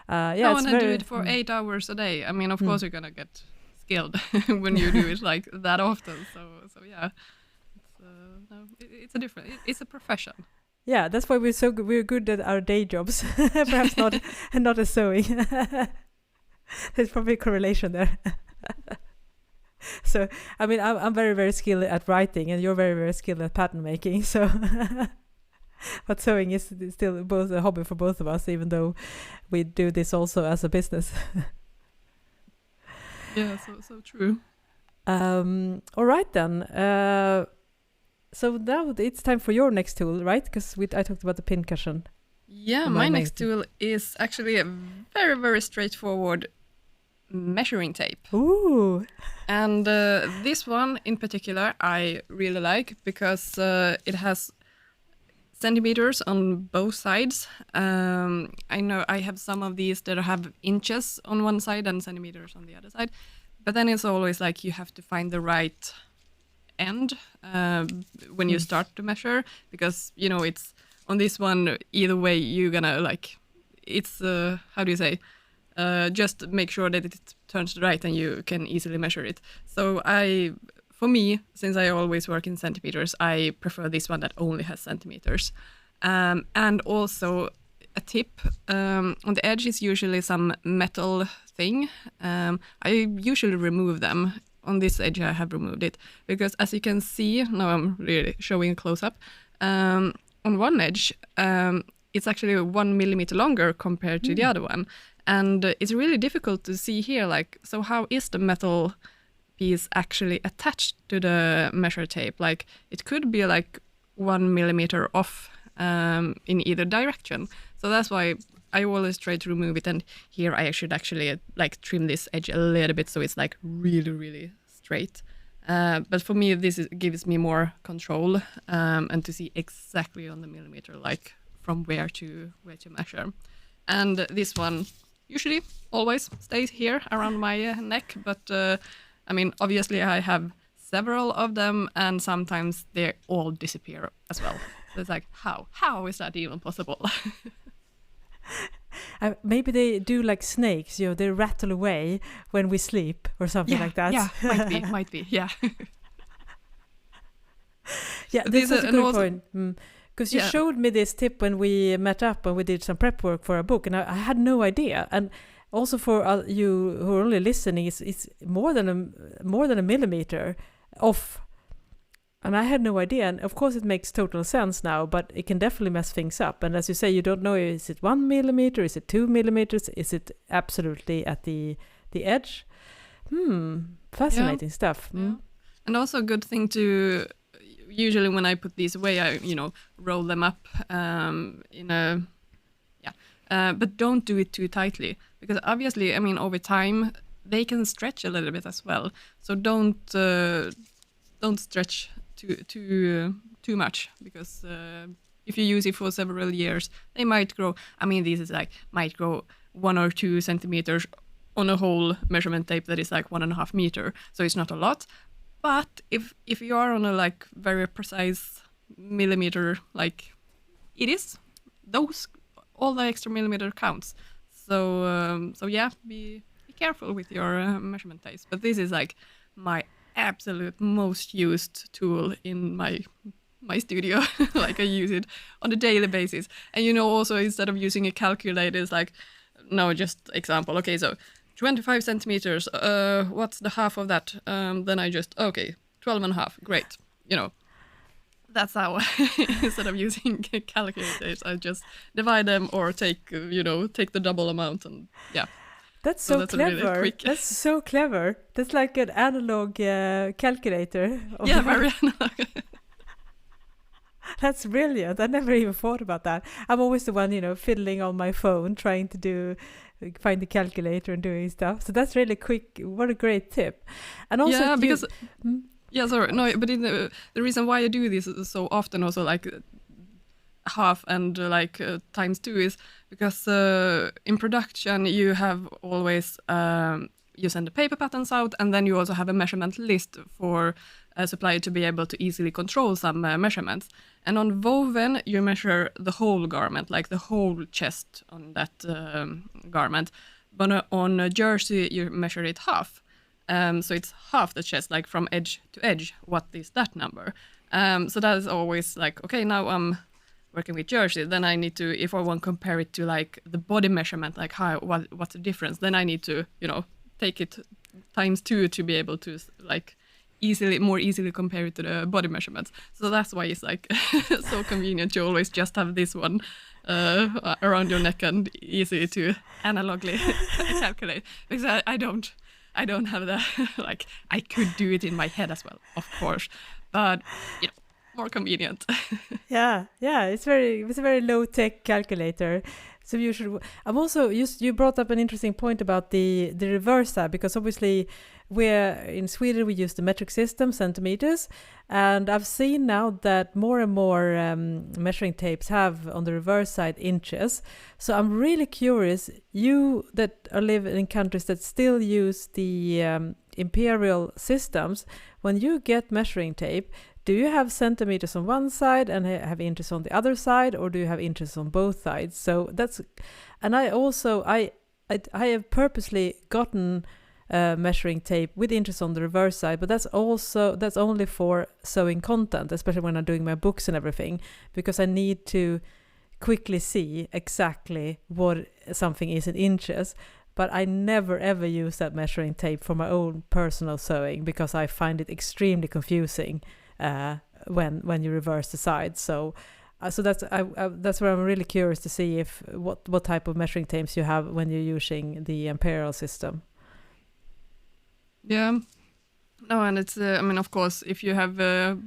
B: And do it for 8 hours a day. Of course you're gonna get skilled when you do it like that often. So yeah, it's a profession.
A: Yeah, that's why we're good at our day jobs. Perhaps not as sewing. There's probably a correlation there. So, I mean, I'm very, very skilled at writing, and you're very, very skilled at pattern making. So, but sewing is still both a hobby for both of us, even though we do this also as a business.
B: Yeah, so true.
A: All right then. So now it's time for your next tool, right? Because I talked about the pin cushion.
B: Yeah, my next tool is actually a very, very straightforward measuring tape.
A: Ooh.
B: And this one in particular I really like because it has centimeters on both sides. I know I have some of these that have inches on one side and centimeters on the other side. But then it's always like you have to find the right end when you start to measure, because, you know, it's on this one, either way, you're gonna like, it's, how do you say, just make sure that it turns right and you can easily measure it. So for me, since I always work in centimeters, I prefer this one that only has centimeters. And also a tip, on the edge is usually some metal thing. I usually remove them. On this edge I have removed it, because as you can see, now I'm really showing a close-up, on one edge, it's actually 1 millimeter longer compared to the other one. And it's really difficult to see here, like, so how is the metal piece actually attached to the measure tape? Like, it could be like 1 millimeter off in either direction. So that's why I always try to remove it. And here I should actually like trim this edge a little bit so it's like really, really straight. But for me, gives me more control and to see exactly on the millimeter, like from where to measure. And this one usually always stays here around my neck. But I mean, obviously I have several of them, and sometimes they all disappear as well. So it's like, how is that even possible?
A: Maybe they do like snakes, you know, they rattle away when we sleep or something like that.
B: Yeah, might be, yeah.
A: Yeah, this is a good point. Because you showed me this tip when we met up and we did some prep work for a book, and I had no idea. And also for you who are only listening, it's more than a millimeter off. And I had no idea. And of course it makes total sense now, but it can definitely mess things up. And as you say, you don't know, is it 1 millimeter? Is it 2 millimeters? Is it absolutely at the edge? Fascinating stuff.
B: Yeah. And also a good thing to, usually when I put these away, I, roll them up but don't do it too tightly, because obviously, I mean, over time, they can stretch a little bit as well. So don't stretch too much, because if you use it for several years, they might grow. I mean, this is like might grow 1 or 2 centimeters on a whole measurement tape that is like 1.5 meter. So it's not a lot. But if you are on a like very precise millimeter, like it is, all the extra millimeter counts. So yeah, be careful with your measurement tapes. But this is like my absolute most used tool in my studio. Like I use it on a daily basis. And also instead of using a calculator, it's like, no, just example. Okay, so 25 centimeters, what's the half of that? Then I just, 12.5, great. That's how, instead of using calculators, I just divide them or take the double amount, and yeah.
A: That's so clever. Really quick. That's so clever. That's like an analog calculator.
B: Yeah, very analog.
A: That's brilliant. I never even thought about that. I'm always the one, fiddling on my phone, trying to find the calculator and doing stuff. So that's really quick. What a great tip. And also,
B: yeah, because but the reason why I do this so often, also like half and times 2, is because in production you have always you send the paper patterns out, and then you also have a measurement list for a supplier to be able to easily control some measurements. And on woven, you measure the whole garment, like the whole chest on that garment. But on a jersey, you measure it half. So it's half the chest, like from edge to edge. What is that number? So that is always like, okay, now I'm working with jersey, then I need to, if I want to compare it to like the body measurement, like what's the difference, then I need to, take it times 2 to be able to like more easily compare it to the body measurements. So that's why it's like so convenient to always just have this one around your neck and easy to analogically calculate, because I don't have that. Like, I could do it in my head as well, of course, but more convenient.
A: Yeah, it's a very low tech calculator. So you should. I'm also you brought up an interesting point about the reverse side, because obviously in Sweden we use the metric system, centimeters, and I've seen now that more and more measuring tapes have on the reverse side inches. So I'm really curious, you that live in countries that still use the imperial systems, when you get measuring tape, do you have centimeters on one side and have inches on the other side, or do you have inches on both sides? So that's, and I also I have purposely gotten measuring tape with inches on the reverse side, but that's only for sewing content, especially when I'm doing my books and everything, because I need to quickly see exactly what something is in inches. But I never ever use that measuring tape for my own personal sewing, because I find it extremely confusing when you reverse the sides. So that's where I'm really curious to see if what type of measuring tapes you have when you're using the imperial system.
B: Yeah, no, and it's of course, if you have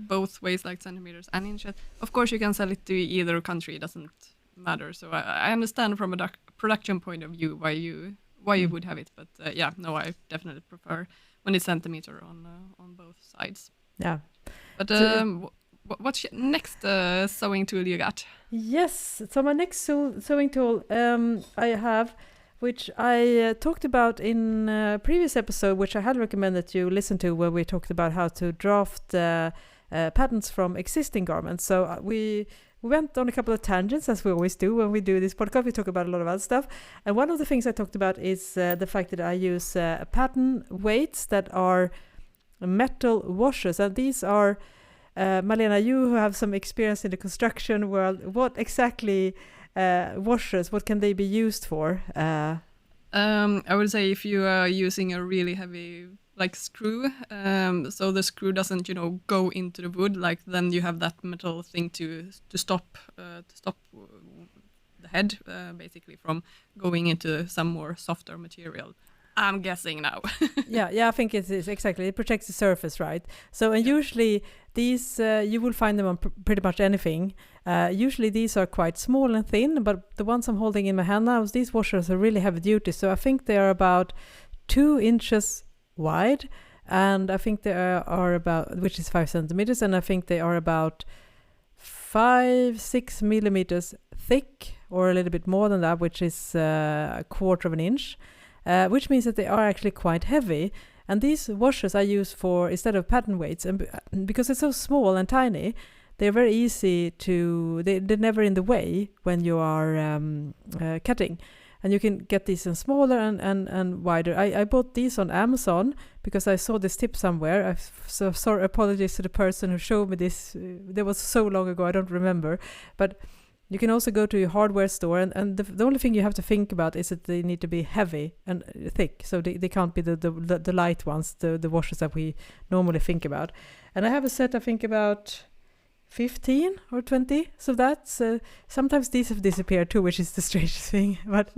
B: both ways, like centimeters and inches, of course you can sell it to either country. It doesn't matter. So I understand from a production point of view why you would have it, but I definitely prefer when it's centimeter on both sides.
A: Yeah.
B: But what's your next sewing tool you got?
A: Yes, so my next sewing tool I have, which I talked about in a previous episode, which I had recommended you listen to, where we talked about how to draft patterns from existing garments. So we went on a couple of tangents, as we always do when we do this podcast. We talk about a lot of other stuff. And one of the things I talked about is the fact that I use pattern weights that are metal washers. And these are, Malena, you who have some experience in the construction world, what exactly washers, what can they be used for?
B: I would say if you are using a really heavy screw, so the screw doesn't go into the wood, then you have that metal thing to stop the head basically from going into some more softer material. I'm guessing now.
A: yeah, I think it is exactly. It protects the surface, right? So, and usually these you will find them on pretty much anything. Usually these are quite small and thin, but the ones I'm holding in my hand now, these washers are really heavy duty. So I think they are about 2 inches wide, and I think they are about, which is 5 centimeters, and I think they are about 5-6 millimeters thick, or a little bit more than that, which is a quarter of an inch. Which means that they are actually quite heavy. And these washers I use for, instead of pattern weights, and because they're so small and tiny, they're very easy to, they're never in the way when you are cutting. And you can get these in smaller and wider. I bought these on Amazon because I saw this tip somewhere. So sorry, apologies to the person who showed me this. That was so long ago, I don't remember. But you can also go to your hardware store, and the only thing you have to think about is that they need to be heavy and thick. So they can't be the light ones, the washers that we normally think about. And I have a set, I think, about 15 or 20. So that's, sometimes these have disappeared too, which is the strangest thing. But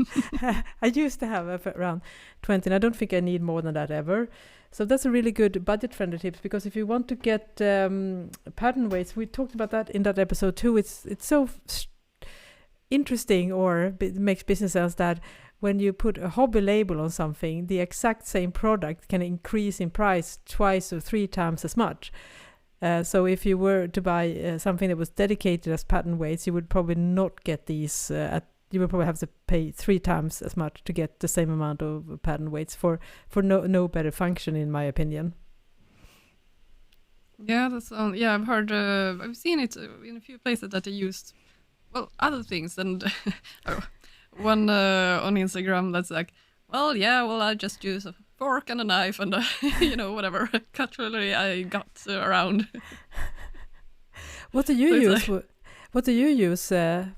A: I used to have around 20, and I don't think I need more than that ever. So that's a really good budget-friendly tips, because if you want to get pattern weights, we talked about that in that episode too. It's so interesting, or it makes business sense, that when you put a hobby label on something, the exact same product can increase in price 2 or 3 times as much. So if you were to buy something that was dedicated as pattern weights, you would probably not get these you would probably have to pay 3 times as much to get the same amount of pattern weights for no better function, in my opinion.
B: Yeah, that's I've heard, I've seen it in a few places that they used other things, and one on Instagram that's like, I'll just use a fork and a knife and whatever cutlery I got around.
A: What do you use? What do you use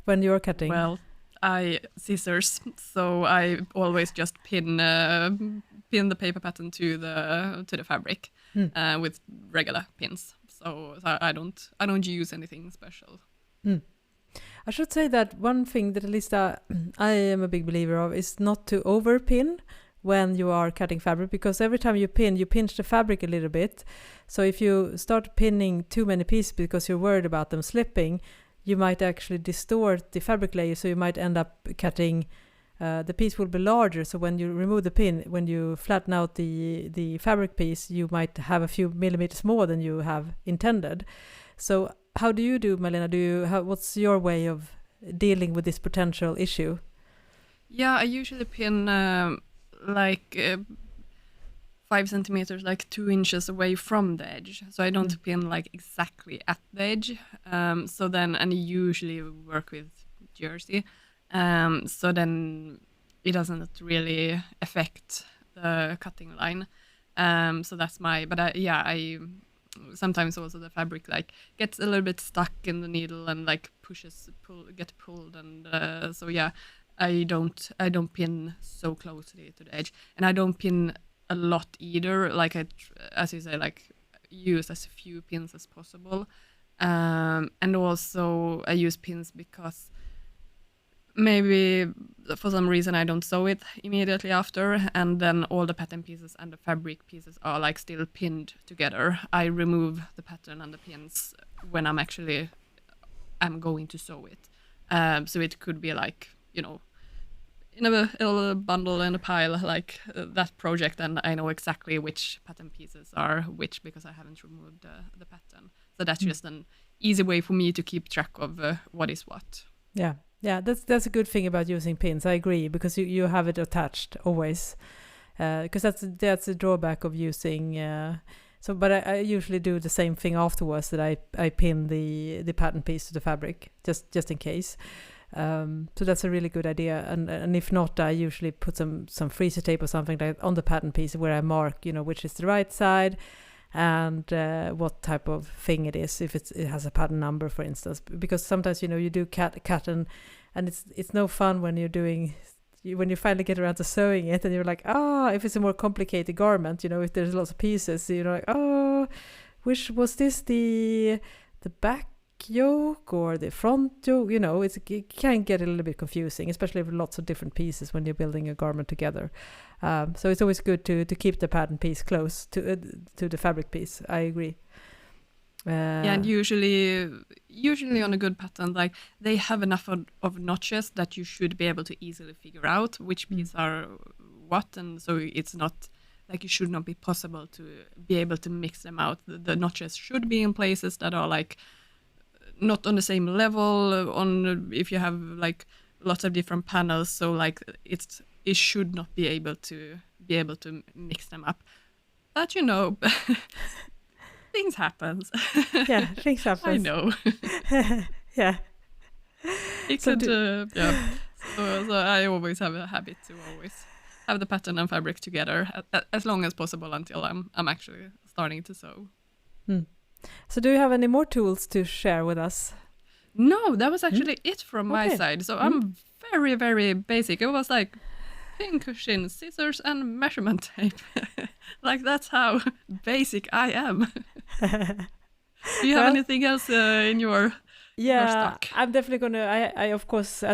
A: when you're cutting?
B: Well, I scissors, so I always just pin the paper pattern to the fabric with regular pins. So I don't use anything special.
A: I should say that one thing that at least I am a big believer of is not to overpin when you are cutting fabric, because every time you pinch the fabric a little bit. So if you start pinning too many pieces because you're worried about them slipping, you might actually distort the fabric layer, so you might end up cutting, the piece will be larger, so when you remove the pin, when you flatten out the fabric piece, you might have a few millimeters more than you have intended. So how do you do, Malena? What's your way of dealing with this potential issue?
B: Yeah, I usually pin 5 centimeters, like 2 inches away from the edge. So I don't pin like exactly at the edge. So then, and I usually work with jersey. So then it doesn't really affect the cutting line. So that's I sometimes also the fabric like gets a little bit stuck in the needle and like get pulled, and so yeah, I don't pin so closely to the edge, and I don't pin a lot either. Like as you say, like use as few pins as possible, and also I use pins because maybe for some reason I don't sew it immediately after, and then all the pattern pieces and the fabric pieces are like still pinned together. I remove the pattern and the pins when I'm going to sew it. So it could be like, in a little bundle in a pile, like that project, and I know exactly which pattern pieces are which because I haven't removed the pattern. So that's just an easy way for me to keep track of what is what.
A: Yeah, that's a good thing about using pins. I agree, because you have it attached always. Because that's a drawback of using. But I usually do the same thing afterwards, that I pin the pattern piece to the fabric just in case. So that's a really good idea. And if not, I usually put some freezer tape or something like on the pattern piece where I mark, which is the right side, and what type of thing it is, if it has a pattern number, for instance, because sometimes you do cut and it's no fun when when you finally get around to sewing it, and you're like, if it's a more complicated garment, if there's lots of pieces, you're like, which was this, the back yoke or the front yoke? It can get a little bit confusing, especially with lots of different pieces when you're building a garment together. So it's always good to keep the pattern piece close to the fabric piece. I agree.
B: And usually on a good pattern, like they have enough of notches that you should be able to easily figure out which pieces are what, and so it's not like it should not be possible to be able to mix them out. The notches should be in places that are like not on the same level if you have like lots of different panels, so like it should not be able to mix them up. But things happen.
A: Yeah, things happen.
B: I know.
A: Yeah.
B: So I always have a habit to always have the pattern and fabric together as long as possible until I'm actually starting to sew.
A: So do you have any more tools to share with us?
B: No, that was actually it from my side. So I'm very, very basic. It was like pincushion, scissors, and measurement tape. Like that's how basic I am. Do you have anything else in your stock?
A: I'm definitely gonna. I of course, I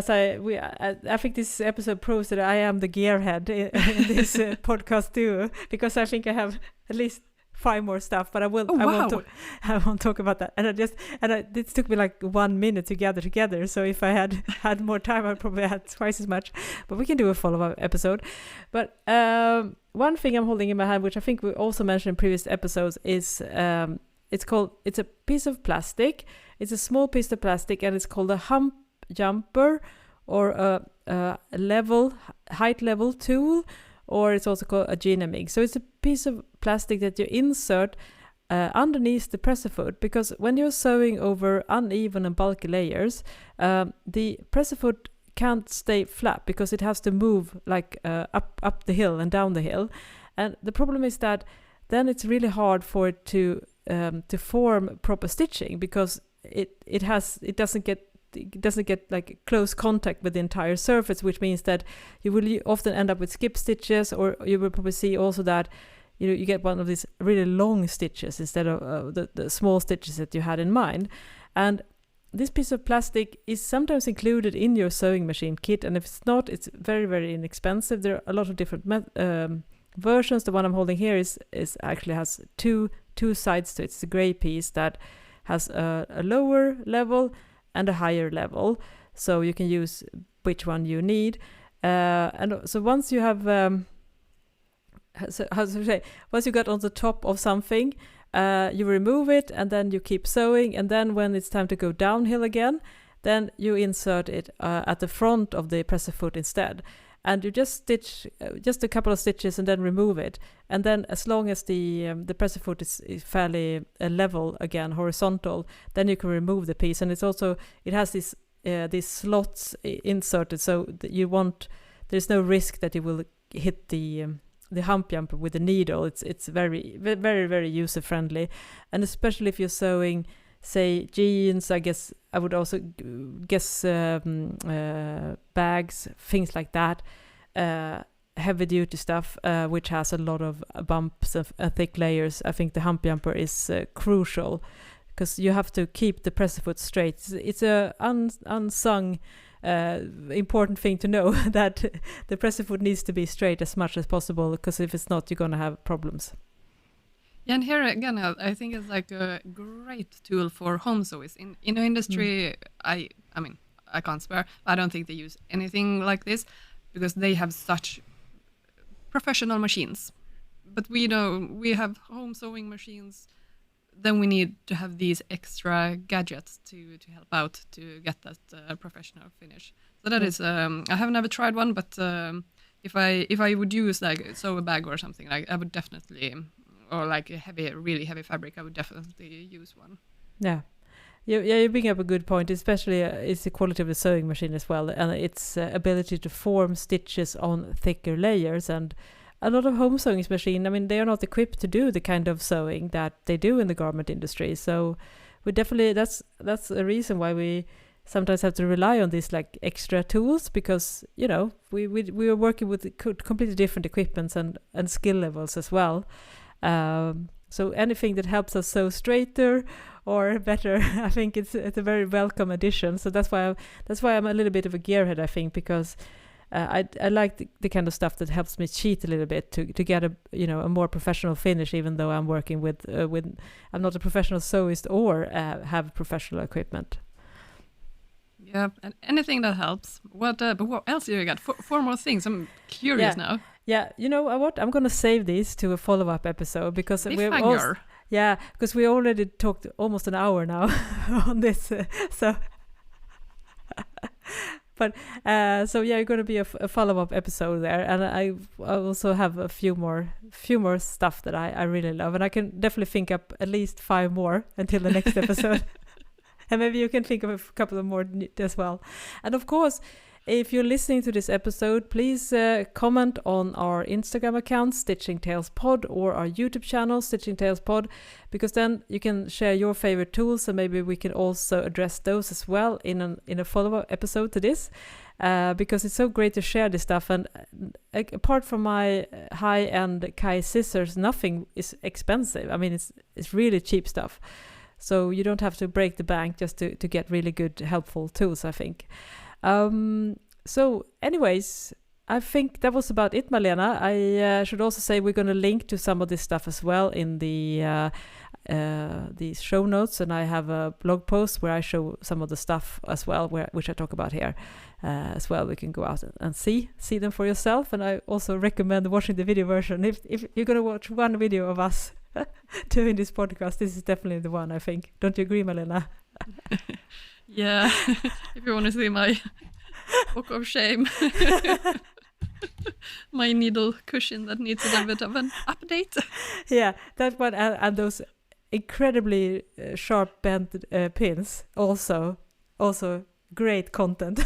A: think this episode proves that I am the gearhead in this podcast too, because I think I have at least 5 more stuff, but I won't talk about that. And it took me like 1 minute to gather together. So if I had more time, I probably had twice as much. But we can do a follow-up episode. But one thing I'm holding in my hand, which I think we also mentioned in previous episodes, is it's a piece of plastic. It's a small piece of plastic, and it's called a hump jumper, or a height level tool, or it's also called a Ginamig. So it's a piece of plastic that you insert underneath the presser foot, because when you're sewing over uneven and bulky layers, the presser foot can't stay flat because it has to move like up the hill and down the hill. And the problem is that then it's really hard for it to form proper stitching, because it doesn't get like close contact with the entire surface, which means that you will often end up with skip stitches, or you will probably see also that you get one of these really long stitches instead of the small stitches that you had in mind. And this piece of plastic is sometimes included in your sewing machine kit, and if it's not, it's very, very inexpensive. There are a lot of different versions. The one I'm holding here is actually has two sides to it. It's a gray piece that has a lower level and a higher level, so you can use which one you need. And so once you have once you got on the top of something, you remove it, and then you keep sewing, and then when it's time to go downhill again, then you insert it at the front of the presser foot instead, and you just stitch just a couple of stitches and then remove it. And then as long as the presser foot is fairly level again, horizontal, then you can remove the piece. And it has these slots inserted, so that there's no risk that you will hit the hump jumper with the needle. It's very, very, very user friendly, and especially if you're sewing, say, jeans. I guess I would also guess bags, things like that, heavy duty stuff, which has a lot of bumps and thick layers. I think the hump jumper is crucial, because you have to keep the presser foot straight. It's a unsung important thing to know, that the presser foot needs to be straight as much as possible, because if it's not, you're going to have problems.
B: Yeah, and here again, I think it's like a great tool for home sewists. In the industry, I mean, I can't swear, I don't think they use anything like this, because they have such professional machines. But we have home sewing machines, then we need to have these extra gadgets to help out to get that professional finish. So that is, I have never tried one, but if I would use like sew a bag or something, like I would definitely, or like a really heavy fabric, I would definitely use one.
A: Yeah. You bring up a good point, especially it's the quality of the sewing machine as well, and its ability to form stitches on thicker layers. And a lot of home sewing machines, I mean, they are not equipped to do the kind of sewing that they do in the garment industry. So we definitely, that's a reason why we sometimes have to rely on these like extra tools, because we are working with completely different equipments and skill levels as well. So anything that helps us sew straighter or better, I think it's a very welcome addition. So that's why I'm a little bit of a gearhead, I think, because I like the kind of stuff that helps me cheat a little bit to get a more professional finish, even though I'm working with I'm not a professional sewist or have professional equipment.
B: Yeah, and anything that helps. But what else do you got? Four more things. I'm curious now.
A: Yeah, you know what? I'm gonna save these to a follow-up episode, because because we already talked almost an hour now on this. But you're going to be a follow-up episode there, and I also have a few more stuff that I really love, and I can definitely think up at least 5 more until the next episode. And maybe you can think of a couple of more as well. And of course, if you're listening to this episode, please comment on our Instagram account, Stitching Tales Pod, or our YouTube channel, Stitching Tales Pod, because then you can share your favorite tools, and maybe we can also address those as well in a follow-up episode to this, because it's so great to share this stuff. And apart from my high-end Kai scissors, nothing is expensive. I mean, it's really cheap stuff. So you don't have to break the bank just to get really good, helpful tools, I think. So anyways, I think that was about it, Malena. I should also say we're going to link to some of this stuff as well in the show notes, and I have a blog post where I show some of the stuff as well, which I talk about here as well. We can go out and see them for yourself, and I also recommend watching the video version. If you're going to watch one video of us doing this podcast, this is definitely the one, I think. Don't you agree, Malena?
B: Yeah, if you want to see my walk of shame. My needle cushion that needs a little bit of an update.
A: Yeah, that one, and those incredibly sharp bent pins, also great content.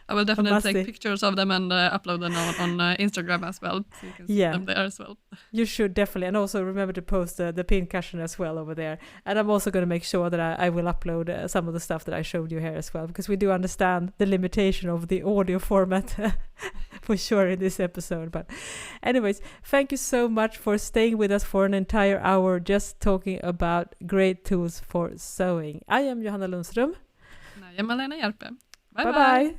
B: I will definitely take pictures of them and upload them on Instagram as well, so you can see them there as well.
A: You should definitely, and also remember to post the pin cushion as well over there. And I'm also going to make sure that I will upload some of the stuff that I showed you here as well, because we do understand the limitation of the audio format for sure in this episode. But anyways, thank you so much for staying with us for an entire hour just talking about great tools for sewing. I am Johanna Lundström.
B: And I am Malena Hjerpe.
A: Bye bye.